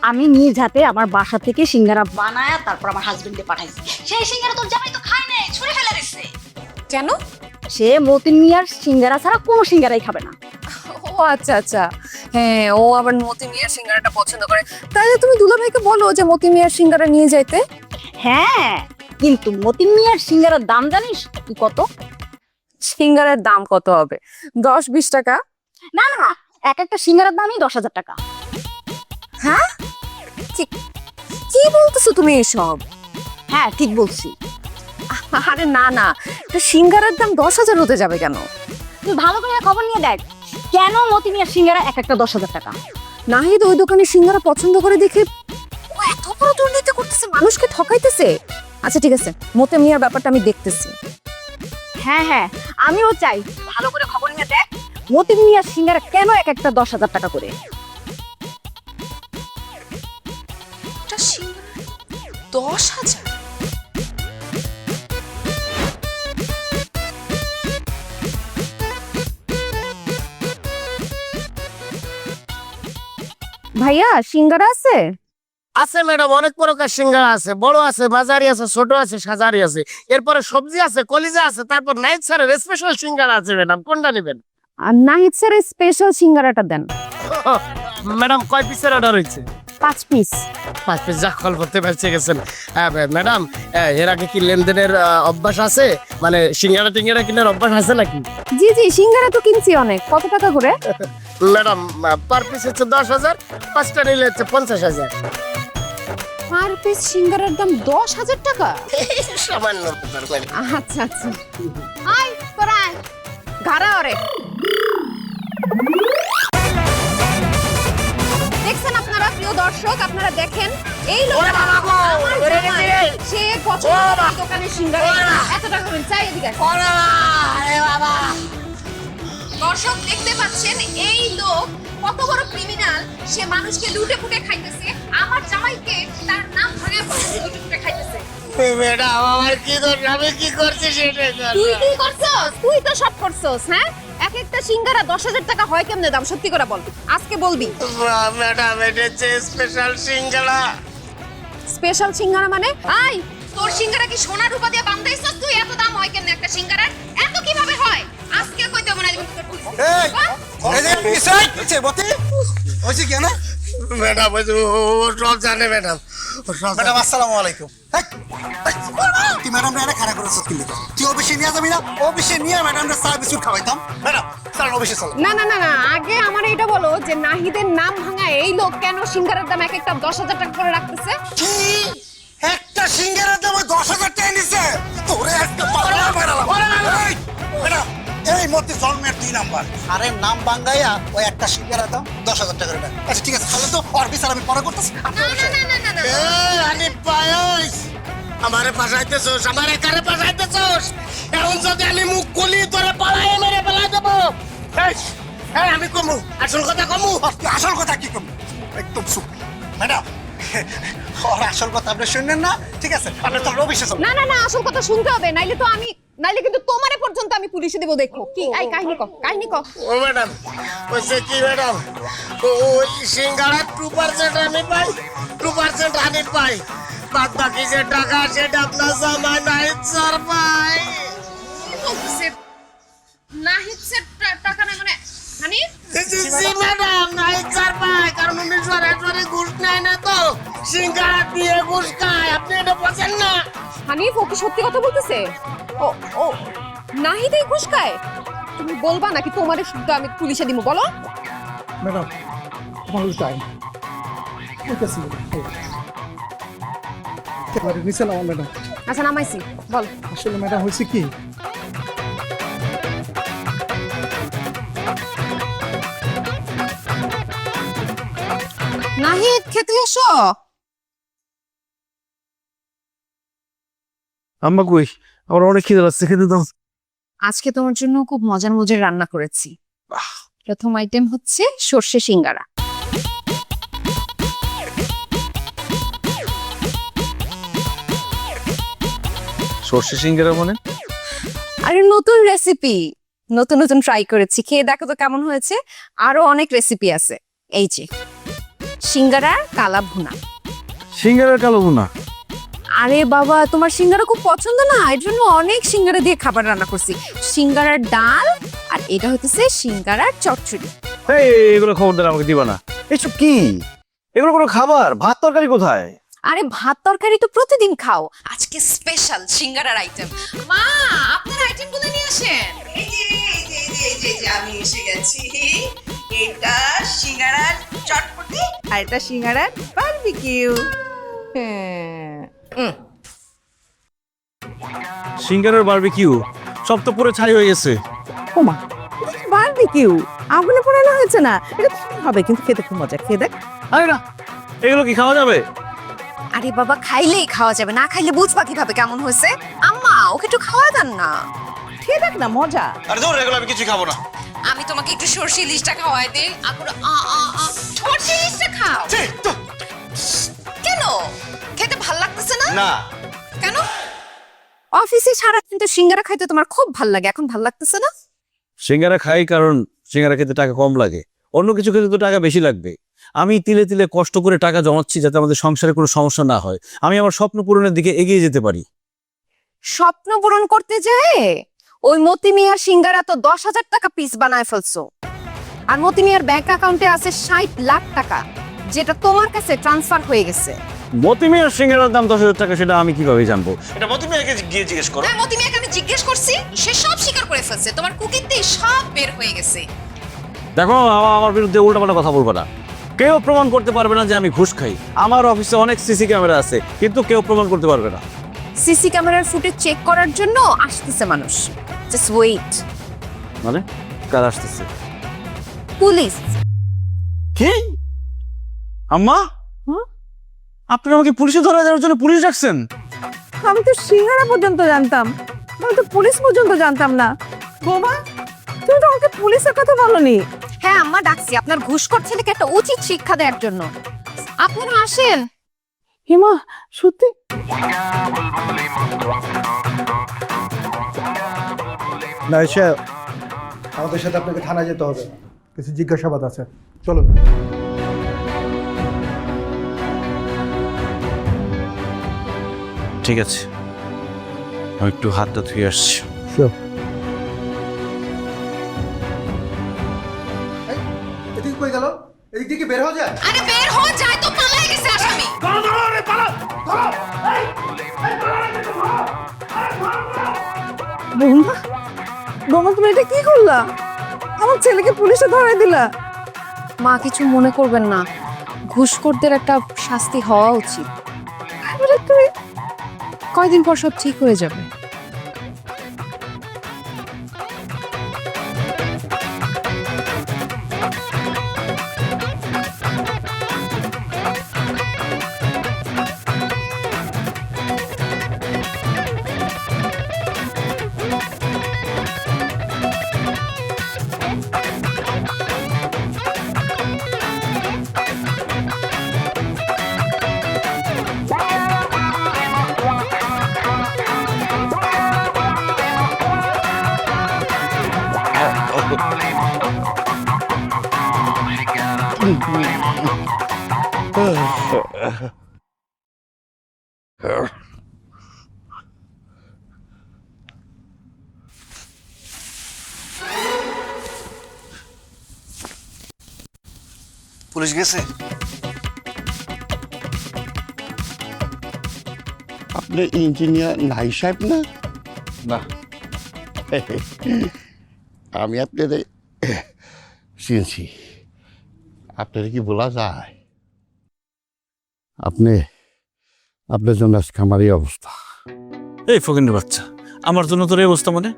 আমি নিজ হাতে আমার বাসা থেকে সিঙ্গারা বানায়া তারপর আমার হাজবেন্ডে পাঠাইছি। সেই সিঙ্গারা তোর জামাই তো খায় নাই, ছুঁড়ে ফেলে দিছে। কেন? সে মতিন মিয়ার সিঙ্গারা ছাড়া কোনো সিঙ্গারাই খাবে না। ও আচ্ছা আচ্ছা, হ্যাঁ ও আবার মতি মিয়ার সিঙ্গারাটা পছন্দ করে। তাহলে তুমি দুলাভাইকে বলো যে মতি মিয়ার সিঙ্গারা নিয়ে যাইতে। হ্যাঁ কিন্তু মতিন মিয়ার সিঙ্গারার দাম জানিস তুই কত? সিঙ্গারার দাম কত হবে? 10-20 টাকা? না না, এক একটা সিঙ্গারার দামই 10,000 টাকা। হ্যাঁ কি বলতেছো তুমি এসব? হ্যাঁ ঠিক বলছি। আরে না না, সিঙ্গারার দাম 10,000 হতে যাবে কেন? তুই ভালো করে খবর নিয়ে দেখ কেন মতি মিয়ার সিঙ্গারা এক একটা 10,000 টাকা। নাহিদ ওই দোকানে সিঙ্গারা পছন্দ করে দেখে ও এত বড় দুর্নীতি করতেছে, মানুষকে ঠকাইতেছে। আচ্ছা ঠিক আছে, মতি মিয়ার ব্যাপারটা আমি দেখতেছি। হ্যাঁ হ্যাঁ আমিও চাই, ভালো করে খবর নিয়ে দেখ মতি মিয়ার সিঙ্গারা কেন এক একটা 10,000 টাকা করে। 10,000? ভাইয়া সিঙ্গারা আছে? আছে ম্যাডাম, অনেক প্রকার সিঙ্গারা আছে, বড় আছে, বাজারি আছে, ছোট আছে, সাজারি আছে, এরপরে সবজি আছে, কলিজা আছে, তারপর নাইট স্যারের স্পেশাল সিঙ্গারা আছে ম্যাডাম, কোনটা নেবেন? আর নাহিদ স্যারের স্পেশাল সিঙ্গারাটা দেন। ম্যাডাম কয় পিসের অর্ডার হয়েছে? 5 পিস। 5 পিস, যা কল করতে পারছে গেছেন। ম্যাডাম এর আগে কি লেনদেনের অভ্যাস আছে, মানে সিঙ্গারা টিঙ্গারা কেনার অভ্যাস আছে নাকি? জি জি, সিঙ্গারা তো কিনছি অনেক। কত টাকা করে? ম্যাডাম পার পিস হচ্ছে 10,000, 5টা নিলে হচ্ছে 50,000। পার পিস সিঙ্গারার দাম 10,000 টাকা? সামান্য। আচ্ছা আচ্ছা, আয় তোরা আয়, ঘাড়া ওরে। দেখছেন আপনারা প্রিয় দর্শক, আপনারা দেখেন এই লোকটা আমার জামাই, সে পছন্দ করে এই দোকানের সিঙ্গারা এত টাকা করে চাই। এদিকে দর্শক দেখতে পাচ্ছেন এই লোক কত বড় ক্রিমিনাল, সে মানুষকে লুটে পুটে খাইতেছে, আমার জামাইকে তার নাম ভাঙে লুটে পুটে খাইতেছে। ম্যাডাম আমার কি দোষ, আমি কি করছি সেটা? তুই কি করছস? তুই তো সব করছস। হ্যাঁ, এক একটা সিঙ্গারা 10,000 টাকা হয় কেমনে দাম? সত্যি করে বল, আজকে বলবি। ম্যাডাম এটা হচ্ছে স্পেশাল সিঙ্গারা। স্পেশাল সিঙ্গারা মানে? আই তোর সিঙ্গারা কি সোনা রূপা দিয়ে বানাইছস তুই? এত দাম হয় কেমনে একটা সিঙ্গারার? এত কিভাবে হয়? আজকে কইতে মনে হয় তোর পুলিশ। ম্যাডাম ও সব জানে ম্যাডাম, ও সব ম্যাডাম আসসালামু আলাইকুম। তুই ম্যাডাম রে খারাপ করেছিস কিন্তু তুই অফিসে নিয়ে যাবি না? অফিসে নিয়ে ম্যাডাম রে চা বিস্কুট খাওয়াইতাম। ম্যাডাম চল অফিসে চল। না না না না, আগে আমার এটা বলো যে নাহিদের নাম ভাঙা এই লোক কেন সিঙ্গারার দাম এক একটা 10,000 টাকা করে রাখতেছে? কি একটা সিঙ্গারার দাম 10,000 টাকা নিছে? তোরে একটা পাগলা বানালাম। ম্যাডাম এই মতে জন্মের 2 নাম্বার। আরে নাম বাঙ্গাইয়া ওই একটা সিঙ্গারার দাম 10,000 টাকা করে। আচ্ছা ঠিক আছে, তাহলে তো আর বিচার আমি পরে করতেছি। না না না না না না, এই আনি পায়স আমারে পাঠাইতেছস, আমারে কারে পাঠাইতেছস? এখন যদি আমি মুখ খুলি তোরে পালায়ে মেরে ফেলাই দেব। এই আমি কমু, আসল কথা কমু। আসল কথা কি কম? একদম চুপ। ম্যাডাম ওর আসল কথা আপনি শুনলেন না? ঠিক আছে, আপনি তো অফিসে চল। না না না, আসল কথা শুনতে হবে, নাইলে কিন্তু তোমারে পর্যন্ত আমি পুলিশে দেব। দেখো কি আই কাহিনী কও, কাহিনী কও। ও ম্যাডাম কইছে কি ম্যাডাম, ওই সিঙ্গারা 2% আমি পাই, 2% আমি পাই, বাদ বাকি যে টাকা সেটা আপনার জামাই নাহিদ স্যার পাই। বলতেছে নাহিদ স্যার টাকা নাই মানে হানি জি ম্যাডাম নাহিদ স্যার পায় কারণ উনি সরাসরি ঘুষ নেয় না তো সিঙ্গারা দিয়ে ঘুষ খায় আপনি এটা বোঝেন না হানিফ ও কি সত্যি কথা বলতেছে ও ও নাহিদই ঘুষ খায় তুমি বলবা নাকি তোমার শুদ্ধ আমি পুলিশে দিব বলো ম্যাডাম আমার টাইম ঠিক আছে নিচে নামা ম্যাডাম। আচ্ছা নামাইছি বল আসলে ম্যাডাম হয়েছে কি নাহিদ খেতে এসো আম্মা কই আমার অনেক খিদে লাগছে, খেতে দাও। আজকে তোমার জন্য খুব মজার মজার রান্না করেছি প্রথম আইটেম হচ্ছে সর্ষে সিঙ্গারা সর্ষে সিঙ্গারা মানে? আরে নতুন রেসিপি নতুন নতুন ট্রাই করেছি খেয়ে দেখো তো কেমন হয়েছে আরো অনেক রেসিপি আছে এই যে সিঙ্গারার কালা ভুনা সিঙ্গারার কালো ভুনা? আরে বাবা তোমার সিঙ্গারা খুব পছন্দ না এর জন্য অনেক সিঙ্গারা দিয়ে খাবার রান্না করছি সিঙ্গারার ডাল আর এটা হচ্ছে সিঙ্গারার চচ্চড়ি এই এগুলো খবরদার আমাকে দিবা না। এসব কি? এগুলো কোনো খাবার? ভাত তরকারি কোথায়? আরে ভাত তরকারি তো প্রতিদিন খাও আজকে স্পেশাল সিঙ্গারার আইটেম মা আপনার আইটেমগুলো নিয়ে আসেন এই যে আমি এসে গেছি এটা সিঙ্গারার চটপটি আর এটা সিঙ্গারার বারবিকিউ সিঙ্গারার বারবিকিউ সব তো পুরো ছাই হয়ে গেছে। ওমা বারবিকিউ আগুনে পোড়ানো হয়েছে না এটা হবে কিন্তু খেতে খুব মজা খেয়ে দেখ আরে না এগুলো কি খাওয়া যাবে? আরে বাবা খাইলেই খাওয়া যাবে না খাইলে বুঝবা কিভাবে কেমন হয়েছে আম্মা ওকে একটু খাওয়া দেন না খেয়ে দেখ না মজা আরে ধর এগুলো আমি কিছু খাবো না। আমি তোমাকে একটু সরষে ইলিশটা খাওয়াই দেই আপুরা সরষে ইলিশটা খাও কেন খেতে ভাল লাগতেছে না না কেন অফিসে সারাদিন তো সিঙ্গারা খাইতে তোমার খুব ভাল লাগে এখন ভাল লাগতেছে না সিঙ্গারা খাই কারণ সিঙ্গারা খেতে টাকা কম লাগে, অন্য কিছু খেতে তো টাকা বেশি লাগবে। আমি তিলে তিলে কষ্ট করে টাকা জমাচ্ছি যাতে আমাদের সংসারে কোনো সমস্যা না হয়, আমি আমার স্বপ্ন পূরণের দিকে এগিয়ে যেতে পারি। স্বপ্ন পূরণ করতে যায় ওই মতি মিয়ার সিঙ্গারা তো 10,000 টাকা পিস বানায় ফেলছো আর মতি মিয়ার ব্যাংক অ্যাকাউন্টে আছে 60 লাখ টাকা যেটা তোমার কাছে ট্রান্সফার হয়ে গেছে। মতি মিয়ার সিঙ্গারার দাম 10,000 টাকা সেটা আমি কিভাবে জানবো? এটা মতি মিয়াকে গিয়ে জিজ্ঞেস করো। হ্যাঁ মতি মিয়াকে আমি জিজ্ঞেস করছি সে সব স্বীকার করে ফেলছে তোমার কুকিতে সব বের হয়ে গেছে। দেখো আমার বিরুদ্ধে উল্টাপাল্টা কথা বলবো না, কেউ প্রমাণ করতে পারবে না যে আমি ঘুষ খাই। আমার অফিসে অনেক সিসি ক্যামেরা আছে কিন্তু কেউ প্রমাণ করতে পারবে না। সিসি ক্যামেরার ফুটেজ চেক করার জন্য আসতেছে মানুষ জাস্ট ওয়েট মানে কার আসতেছে? পুলিশ। কি আম্মা আপনি আমাকে পুলিশে ধরা দেওয়ার জন্য পুলিশ ডাকছেন? আমি তো সিঙ্গারা পর্যন্ত জানতাম আমি তো পুলিশ পর্যন্ত জানতাম না বোমা তুমি তো আমাকে পুলিশের কথা বলনি হ্যাঁ আম্মা ডাকছি আপনার ঘুষখোর ছেলেকে একটা উচিত শিক্ষা দেওয়ার জন্য আপনারা আসেন। হিমা সত্যি না এসে আমাদের সাথে আপনাকে থানায় যেতে হবে কিছু জিজ্ঞাসাবাদ আছে চলুন। ঠিক আছে আমি একটু হাতটা ধুয়ে আসছি। এদিকে কই গেল এদিক থেকে বের হয়ে যায় আরে বের হয়ে যায় তো পালাই গেছে আসামি। বোমা বোমা তুমি এটা কি করলা আমার ছেলেকে পুলিশে ধরাই দিলা মা কিছু মনে করবেন না ঘুষখোরদের একটা শাস্তি হওয়া উচিত তুমি কয়দিন পর সব ঠিক হয়ে যাবে। পুলিশ গেছে? আপনি ইঞ্জিনিয়ার নাই সাহেব না? না। আমি আপনাদের চিনছি। আপনার কি বলা যায়? আপনার জন্য আজকে আমার এই অবস্থা। এই ফকিরের বাচ্চা, আমার জন্য তোর এই অবস্থা মানে?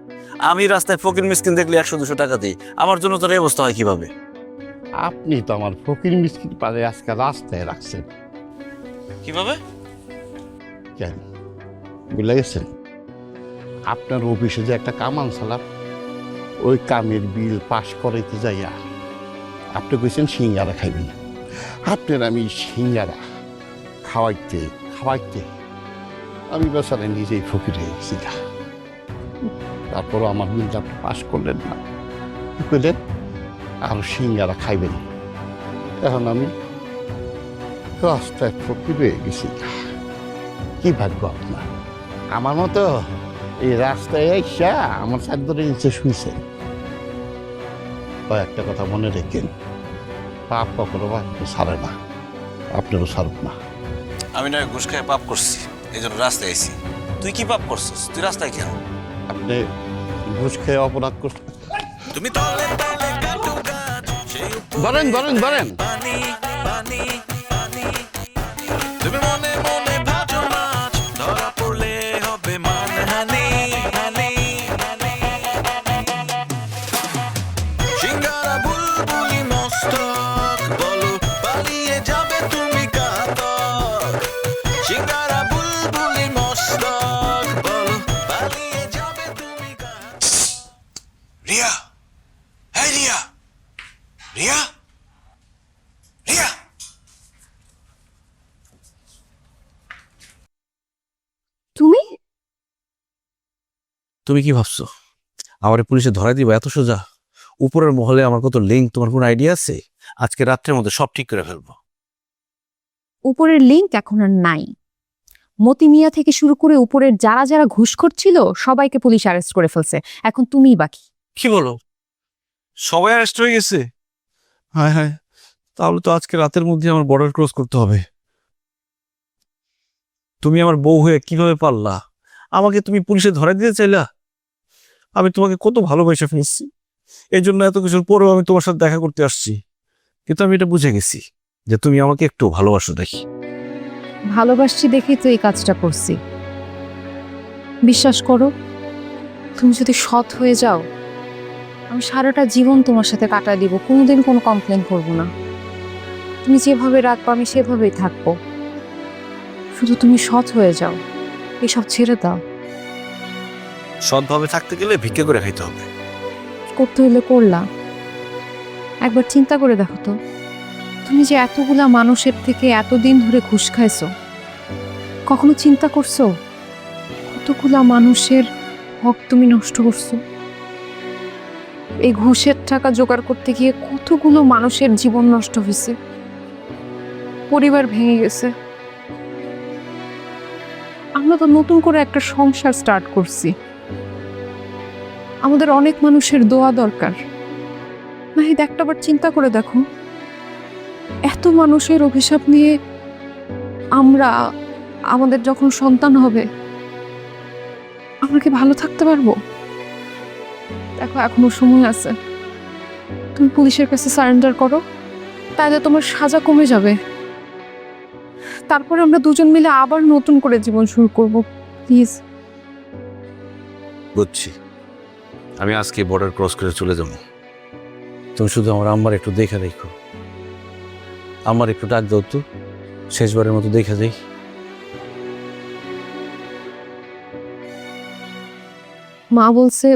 আমি রাস্তায় ফকির মিসকিন দেখলে 100-200 টাকা দিই, আমার জন্য তোর এই অবস্থা হয় কিভাবে? আপনি তো আমার ফকির মিসকিন পারে আজকে রাস্তায় রাখছেন। কিভাবে? কেন বুঝলে গেছেন? আপনার অফিসে যে একটা কাম আনছিলাম, ওই কামের বিল পাশ করাইতে যাইয়া আপনি কইছেন সিঙ্গারা খাইবেন। আপনার আমি সিঙ্গারা খাওয়াইতে আমি বেচারা নিজেই ফকির হয়ে গেছি। তারপরও আমার বিলটা পাশ করলেন না, কি করলেন? আর সিঙ্গারা খাইবেন। এখন আমি রাস্তায় ফকির হয়ে গেছি। কি ভাগ্য আপনার! আমার মতো এই রাস্তায় এসা আমার চাদরের নিচে শুইছে। একটা কথা মনে রেখেন, পাপ কখনো ছাড়ে না, আপনারও ছাড়ব না। আমি না ঘুষ খেয়ে পাপ করছি, এই জন্য রাস্তায় আইছি। তুই কি পাপ করছিস? তুই রাস্তায় কেন? আপনি ঘুষ খেয়ে অপরাধ করছেন। তুমি তলে তলে কাটু গাছ সেই ধরেন পানি পানি পানি তুমি মনে মনে ভাজো মাছ ধরা পড়লে হবে মানহানি হানি সিঙ্গারা বুলবুলি মস্তক বলো পালিয়ে যাবে তুমি কাতক সিঙ্গারা বুলবুলি মস্তক বলো পালিয়ে যাবে তুমি কাতক রিয়া, hey রিয়া, রিয়া, রিয়া। তুমি তুমি কি ভাবছো আমারে পুলিশে ধরাই দিবা এত সোজা? উপরের মহলে আমার কত লিঙ্ক, তোমার কোনো আইডিয়া আছে? আজকে রাত্রের মধ্যে সব ঠিক করে ফেলবো। উপরের লিংক এখন আর নাই। মতি মিয়া থেকে শুরু করে উপরের যারা যারা ঘুষখোর ছিল সবাইকে পুলিশ অ্যারেস্ট করে ফেলছে। এখন তুমিই বাকি। কি বলো? সবাই অ্যারেস্ট হয়ে গেছে? হায় হায়, তাহলে তো আজকে রাতের মধ্যে আমার বর্ডার ক্রস করতে হবে। তুমি আমার বউ হয়ে কিভাবে পারলা? আমাকে তুমি পুলিশে ধরাই দিতে চাইলা? আমি তোমাকে কত ভালোবেসে ফেলছি, এই জন্য এত কিছুর পরেও আমি তোমার সাথে দেখা করতে আসছি। কিন্তু আমি এটা বুঝে গেছি যে তুমি আমাকে একটু ভালোবাসো দেখি। ভালোবাসছি দেখেই তো এই কাজটা করছি। বিশ্বাস করো, তুমি যদি সৎ হয়ে যাও, আমি সারাটা জীবন তোমার সাথে কাটায় দিব, কোনোদিন কোনো কমপ্লেন করব না। তুমি যেভাবে রাখবো আমি সেভাবেই থাকবো। শুধু তুমি সৎ হয়ে যাও, এসব ছেড়ে দাও। সৎভাবে থাকতে গেলে ভিক্ষা করে খাইতে হবে। করতে হলে করলা। একবার চিন্তা করে দেখো তো, তুমি যে এতগুলা মানুষের থেকে এতদিন ধরে ঘুষ খাইছো, কখনো চিন্তা করছো কতগুলা মানুষের হক তুমি নষ্ট করছো? এই ঘুষের টাকা জোগাড় করতে গিয়ে কতগুলো মানুষের জীবন নষ্ট হয়েছে, পরিবার ভেঙে গেছে। আমরা তো নতুন করে একটা সংসার স্টার্ট করছি, আমাদের অনেক মানুষের দোয়া দরকার। নাহিদ, একটাবার চিন্তা করে দেখো, এত মানুষের অভিশাপ নিয়ে আমরা আমাদের যখন সন্তান হবে, আমরা কি ভালো থাকতে পারবো? দেখো, এখনো সময় আছে। তুমি পুলিশের কাছে সারেন্ডার করো, তাহলে তোমার সাজা কমে যাবে। তারপরে আমরা দুজন মিলে আবার নতুন করে জীবন শুরু করব। প্লিজ। বুঝছি, আমি আজকে বর্ডার ক্রস করে চলে যাব। তুমি শুধু আমার আম্মার একটু দেখে রেখো। আমার একটু ডাক দাও তো, শেষবারের মতো দেখে যাই। মা বলছে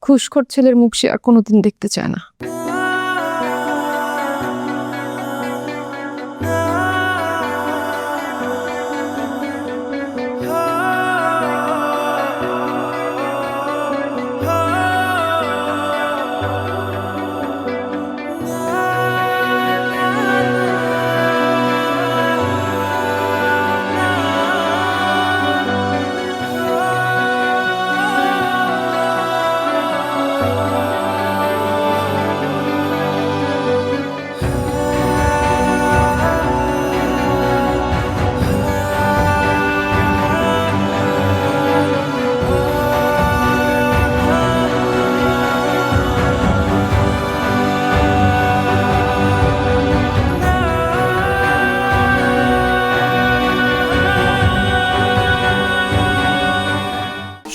ঘুষখোর ছেলের মুখ সে আর কোনোদিন দেখতে চায় না।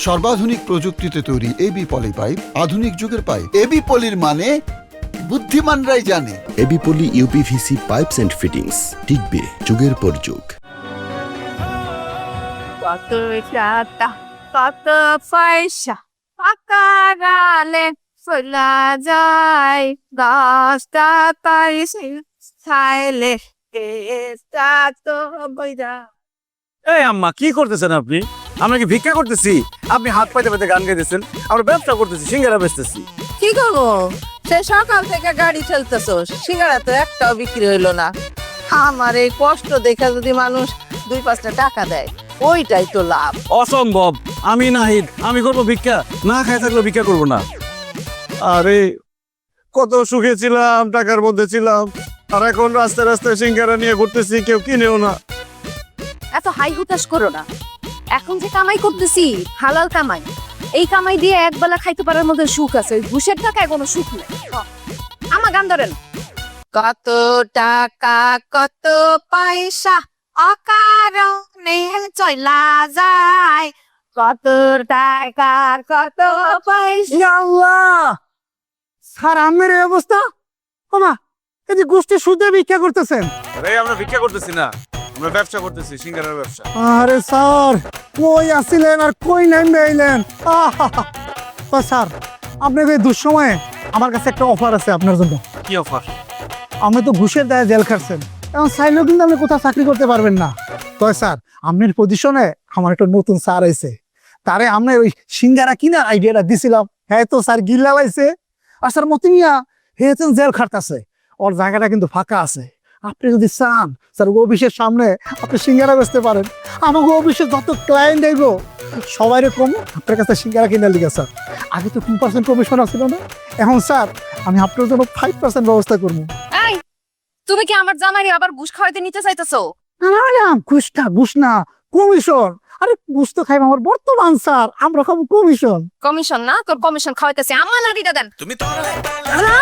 সর্বাধুনিক প্রযুক্তিতে তৈরি এবি পলি পাইপ আধুনিক যুগের পাইপ। এবি পলির মানে বুদ্ধিমানরাই জানে। AB poly UPVC pipes and fittings, টিকবে যুগের পর যুগ। কত টাকা কত পয়সা পাকালে ফলা যায় 10 টাকার খাইলে তো বইরা। এই আম্মা কি করতেছেন আপনি? আমরা কি ভিক্ষা করতেছি? আপনি হাত পাইতে পাইতে গান গাইতেছেন, আমরা ব্যবসা করতেছি, সিঙ্গারা বেচতেছি। কি করবো? সে সকাল থেকে গাড়ি ঠেলতেছ, সিঙ্গারা তো একটাও বিক্রি হইলো না। আমার এই কষ্ট দেখা যদি মানুষ 2-5টা টাকা দেয়, ওইটাই তো লাভ। অসম্ভব, আমি নাহিদ, আমি করবো ভিক্ষা? না খাই থাকলে ভিক্ষা করবো না। আরে কত সুখে ছিলাম, টাকার মধ্যে ছিলাম, আর এখন রাস্তায় রাস্তায় সিঙ্গারা নিয়ে ঘুরতেছি, কেউ কিনেও না। এত হাই হুতাশ করো না। এখন যে কামাই করতেছি হালাল কামাই, এই কামাই দিয়ে একবেলা খাইতে পারার মধ্যে সুখ আছে, ওই ঘুষের টাকায় কোনো সুখ নেই। আমার গান ধরেন। কত টাকা কত পয়সা অকারণে চলা যায়, কত টাকা কত পয়সা। আল্লাহ, স্যার আমের এই অবস্থা। ওমা, এই যে গোষ্ঠী সুদে ভিক্ষা করতেছেন। আরে আমরা ভিক্ষা করতেছি না, আমরা ব্যবসা করতেছি, সিঙ্গারার ব্যবসা। আরে স্যার, কই আসিলেন আর কই নামে আইলেন? তো স্যার, আপনাকে এই দুঃসময়ে আমার কাছে একটা অফার আছে আপনার জন্য। কি অফার? আপনি তো ঘুষের দায়ে জেল খাটছেন, এখন চাইলেও কিন্তু আপনি কোথাও চাকরি করতে পারবেন না। তো স্যার, আপনার পজিশনে আমার একটা নতুন স্যার আইছে, তারে আমরা ওই সিঙ্গারা কিনার আইডিয়াটা দিছিলাম। হ্যাঁ তো স্যার গিল্লা লাইছে। আর স্যার মতি মিয়া হে তো জেল খাটতেছে, ওর জায়গাটা কিন্তু ফাঁকা আছে। আপনি যদি চান স্যার অফিসের সামনে আপনি সিঙ্গারা বেচতে পারেন। আমাকে অফিসে যত ক্লায়েন্ট আইব সবাই কম আপনার কাছে সিঙ্গারা কিনার লিখে স্যার। আগে তো 2% কমিশন আসছিল না, এখন স্যার আমি আপনার জন্য 5% ব্যবস্থা করবো। এই, তুমি কি আমার জামাইরে আবার ঘুষ খাওয়াইতে নিতে চাইতেছো? ঘুষ না, কমিশন। আরে ঘুষ তো খাইব আমার বর্তমান স্যার, আমরা খাবো কমিশন। কমিশন না, তোর কমিশন খাওয়াইতেছে আমার নারীটা দেন। তুমি তলে তলে